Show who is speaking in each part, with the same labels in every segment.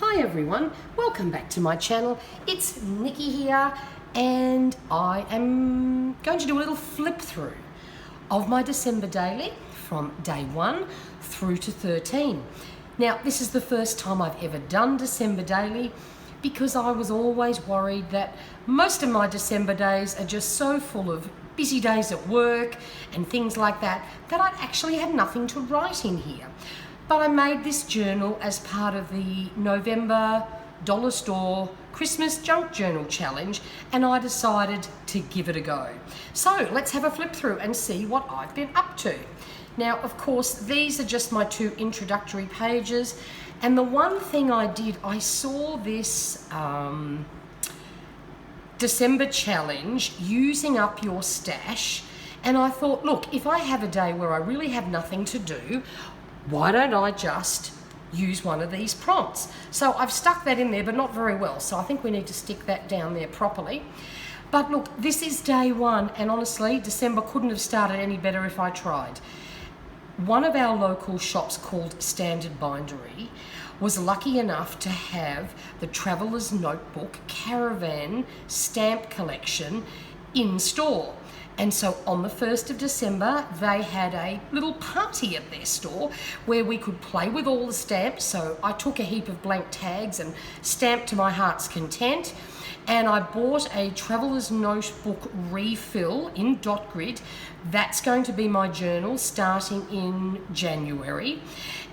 Speaker 1: Hi everyone, welcome back to my channel. It's Nikki here and I am going to do a little flip through of my December daily from day 1 through to 13. Now this is the first time I've ever done December daily because I was always worried that most of my December days are just so full of busy days at work and things like that that I'd actually had nothing to write in here. But I made this journal as part of the November Dollar Store Christmas Junk Journal Challenge and I decided to give it a go. So let's have a flip through and see what I've been up to. Now, of course, these are just my 2 introductory pages, and the one thing I did, I saw this December challenge, using up your stash, and I thought, look, if I have a day where I really have nothing to do, why don't I just use one of these prompts? So I've stuck that in there, but not very well. So I think we need to stick that down there properly. But look, this is day 1, and honestly, December couldn't have started any better if I tried. One of our local shops called Standard Bindery was lucky enough to have the Traveller's Notebook Caravan stamp collection in store. And so on the 1st of December, they had a little party at their store where we could play with all the stamps. So I took a heap of blank tags and stamped to my heart's content. And I bought a Traveller's Notebook refill in dot grid. That's going to be my journal starting in January.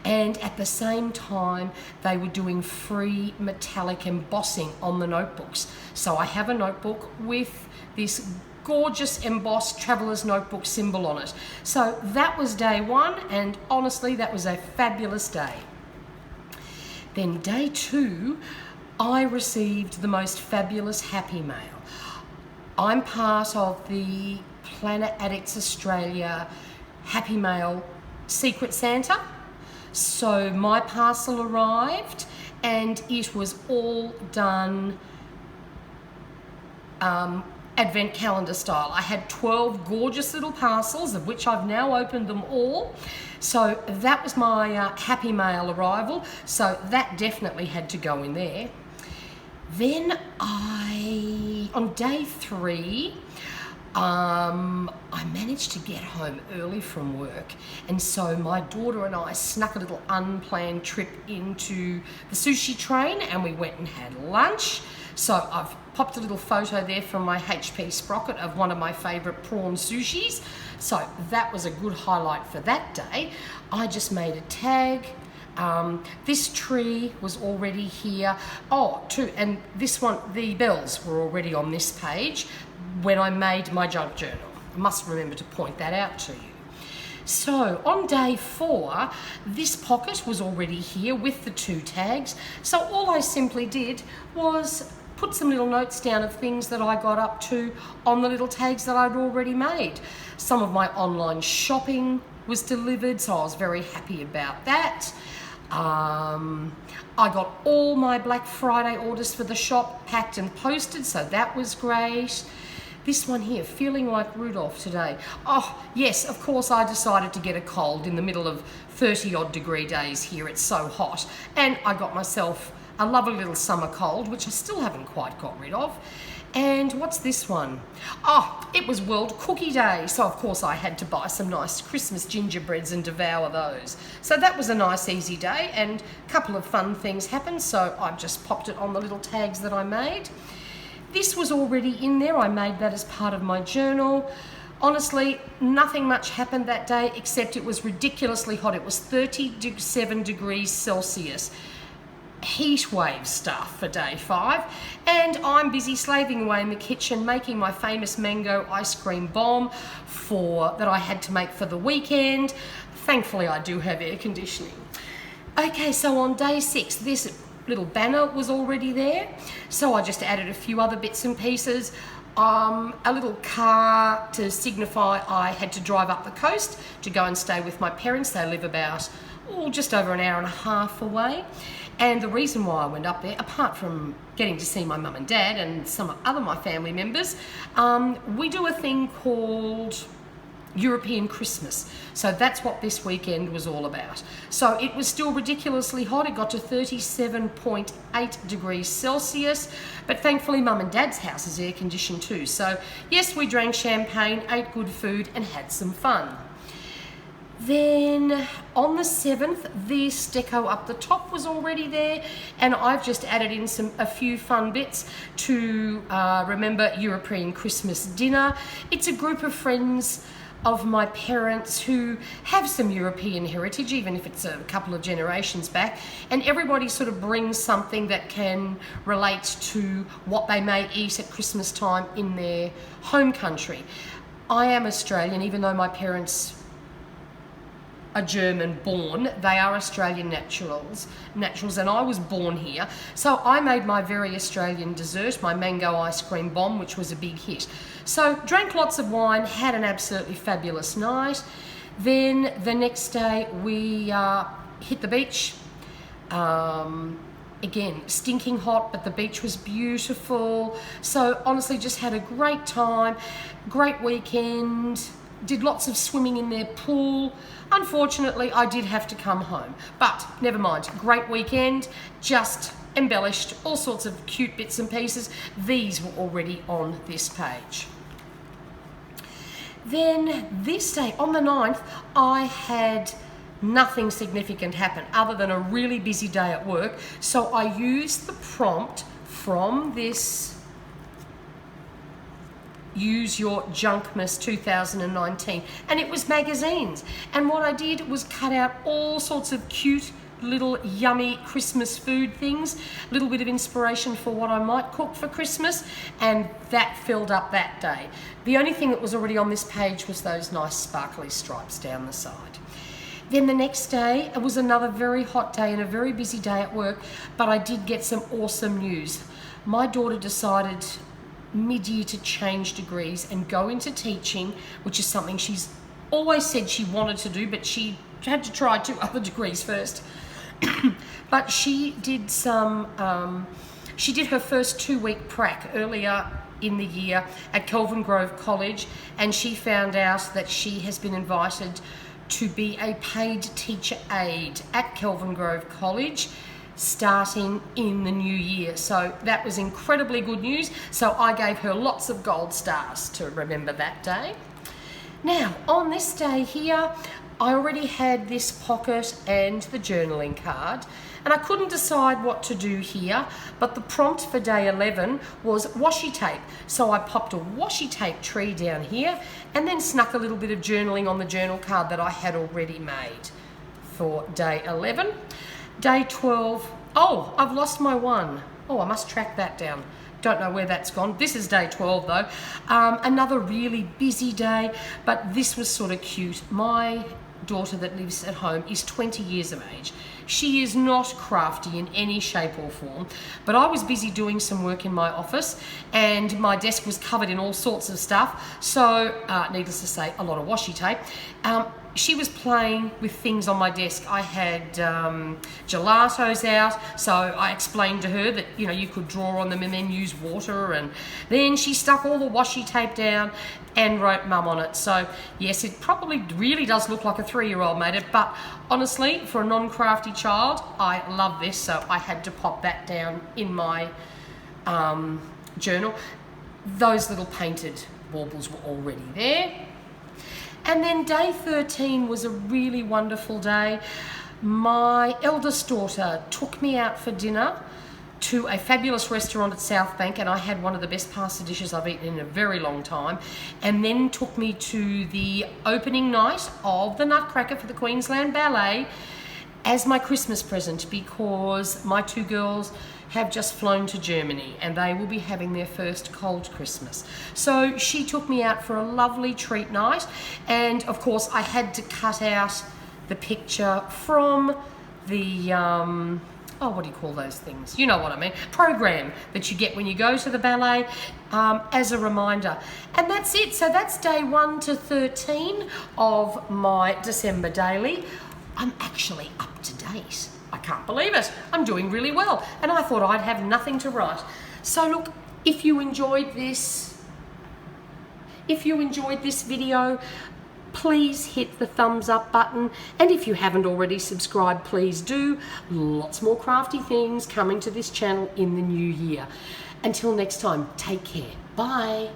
Speaker 1: And at the same time, they were doing free metallic embossing on the notebooks. So I have a notebook with this gorgeous embossed Traveller's Notebook symbol on it. So that was day 1, and honestly, that was a fabulous day. Then day 2, I received the most fabulous Happy Mail. I'm part of the Planet Addicts Australia Happy Mail Secret Santa. So my parcel arrived and it was all done Advent calendar style. I had 12 gorgeous little parcels, of which I've now opened them all. So that was my Happy Mail arrival. So that definitely had to go in there. Then on day 3, I managed to get home early from work, and so my daughter and I snuck a little unplanned trip into the sushi train and we went and had lunch. So I've popped a little photo there from my HP sprocket of one of my favourite prawn sushis. So that was a good highlight for that day. I just made a tag. This tree was already here. And this one, the bells were already on this page when I made my junk journal. I must remember to point that out to you. So on day 4, this pocket was already here with the 2 tags. So all I simply did was put some little notes down of things that I got up to on the little tags that I'd already made. Some of my online shopping was delivered, so I was very happy about that. I got all my Black Friday orders for the shop packed and posted, so that was great. This one here, feeling like Rudolph today. Oh, yes, of course I decided to get a cold in the middle of 30-odd degree days here. It's so hot. And I got myself a lovely little summer cold, which I still haven't quite got rid of. And what's this one? Oh, it was World Cookie Day. So, of course, I had to buy some nice Christmas gingerbreads and devour those. So that was a nice, easy day, and a couple of fun things happened. So I've just popped it on the little tags that I made. This was already in there. I made that as part of my journal. Honestly, nothing much happened that day, except it was ridiculously hot. It was 37 degrees Celsius. Heat wave stuff for day 5, and I'm busy slaving away in the kitchen making my famous mango ice cream bomb that I had to make for the weekend. Thankfully I do have air conditioning. Okay, so on day 6, this little banner was already there, so I just added a few other bits and pieces. A little car to signify I had to drive up the coast to go and stay with my parents. They live about just over an hour and a half away. And the reason why I went up there, apart from getting to see my mum and dad and some other my family members, we do a thing called European Christmas. So that's what this weekend was all about. So it was still ridiculously hot. It got to 37.8 degrees Celsius, but thankfully Mum and Dad's house is air conditioned too. So yes, we drank champagne, ate good food and had some fun. Then on the 7th, this deco up the top was already there, and I've just added in a few fun bits to remember European Christmas dinner. It's a group of friends of my parents who have some European heritage, even if it's a couple of generations back, and everybody sort of brings something that can relate to what they may eat at Christmas time in their home country. I am Australian, even though my parents are German born, they are Australian naturals, and I was born here. So I made my very Australian dessert, my mango ice cream bomb, which was a big hit. So drank lots of wine, had an absolutely fabulous night. Then the next day we hit the beach. Again, stinking hot, but the beach was beautiful. So honestly, just had a great time, great weekend. Did lots of swimming in their pool. Unfortunately, I did have to come home, but never mind. Great weekend, just embellished, all sorts of cute bits and pieces. These were already on this page. Then this day, on the 9th, I had nothing significant happen other than a really busy day at work. So I used the prompt from this Use Your Junkmas 2019, and it was magazines. And what I did was cut out all sorts of cute little yummy Christmas food things, a little bit of inspiration for what I might cook for Christmas, and that filled up that day. The only thing that was already on this page was those nice sparkly stripes down the side. Then the next day, it was another very hot day and a very busy day at work, but I did get some awesome news. My daughter decided mid-year to change degrees and go into teaching, which is something she's always said she wanted to do, but she had to try 2 other degrees first. But she did she did her first 2-week prac earlier in the year at Kelvin Grove College, and she found out that she has been invited to be a paid teacher aide at Kelvin Grove College starting in the new year. So that was incredibly good news. So I gave her lots of gold stars to remember that day. Now, on this day here, I already had this pocket and the journaling card, and I couldn't decide what to do here, but the prompt for day 11 was washi tape. So I popped a washi tape tree down here and then snuck a little bit of journaling on the journal card that I had already made for day 11. Day 12, oh, I've lost my one. Oh, I must track that down. Don't know where that's gone. This is day 12 though. Another really busy day, but this was sort of cute. My daughter that lives at home is 20 years of age. She is not crafty in any shape or form, but I was busy doing some work in my office and my desk was covered in all sorts of stuff. So, needless to say, a lot of washi tape. She was playing with things on my desk. I had gelatos out, so I explained to her that, you know, you could draw on them and then use water, and then she stuck all the washi tape down and wrote Mum on it. So yes, it probably really does look like a 3-year-old made it, but honestly, for a non-crafty child, I love this, so I had to pop that down in my journal. Those little painted baubles were already there. And then day 13 was a really wonderful day. My eldest daughter took me out for dinner to a fabulous restaurant at South Bank, and I had one of the best pasta dishes I've eaten in a very long time, and then took me to the opening night of the Nutcracker for the Queensland Ballet as my Christmas present, because my 2 girls have just flown to Germany and they will be having their first cold Christmas. So she took me out for a lovely treat night, and of course I had to cut out the picture from the what do you call those things? You know what I mean. Program that you get when you go to the ballet as a reminder. And that's it. So that's day 1 to 13 of my December daily. I'm actually up to date. I can't believe it. I'm doing really well. And I thought I'd have nothing to write. So look, if you enjoyed this video, please hit the thumbs up button. And if you haven't already subscribed, please do. Lots more crafty things coming to this channel in the new year. Until next time, take care. Bye.